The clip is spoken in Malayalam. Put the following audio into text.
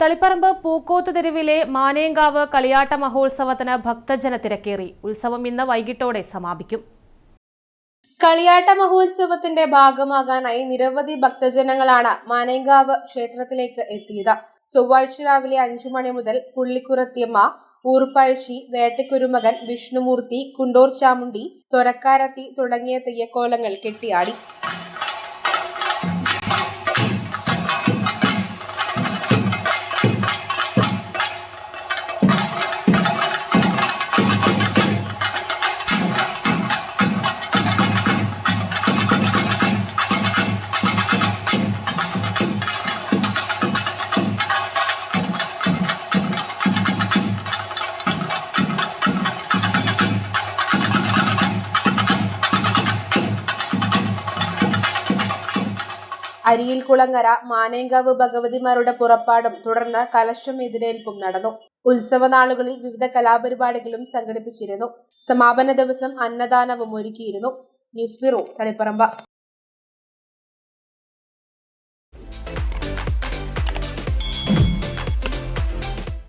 തളിപ്പറമ്പ് പൂക്കോത്ത് തെരുവിലെ മാനേങ്കാവ് കളിയാട്ട മഹോത്സവത്തിന് ഭക്തജന തിരക്കേറി. ഉത്സവം ഇന്ന് വൈകിട്ടോടെ സമാപിക്കും. കളിയാട്ട മഹോത്സവത്തിന്റെ ഭാഗമാകാനായി നിരവധി ഭക്തജനങ്ങളാണ് മാനേങ്കാവ് ക്ഷേത്രത്തിലേക്ക് എത്തിയത്. ചൊവ്വാഴ്ച രാവിലെ 5 മണി മുതൽ പുള്ളിക്കുറത്തിയമ്മ, ഊർപ്പഴശ്ശി, വേട്ടക്കുരുമകൻ, വിഷ്ണുമൂർത്തി, കുണ്ടോർ ചാമുണ്ടി, തൊരക്കാരത്തി തുടങ്ങിയ തെയ്യക്കോലങ്ങൾ കെട്ടിയാടി. അരിയിൽകുളങ്ങര മാനേങ്കാവ് ഭഗവതിമാരുടെ പുറപ്പാടും തുടർന്ന് കലശം എതിരേൽപ്പും നടന്നു. ഉത്സവ നാളുകളിൽ വിവിധ കലാപരിപാടികളും സംഘടിപ്പിച്ചിരുന്നു. സമാപന ദിവസം അന്നദാനവും ഒരുക്കിയിരുന്നു. News bureau, Taliparamba.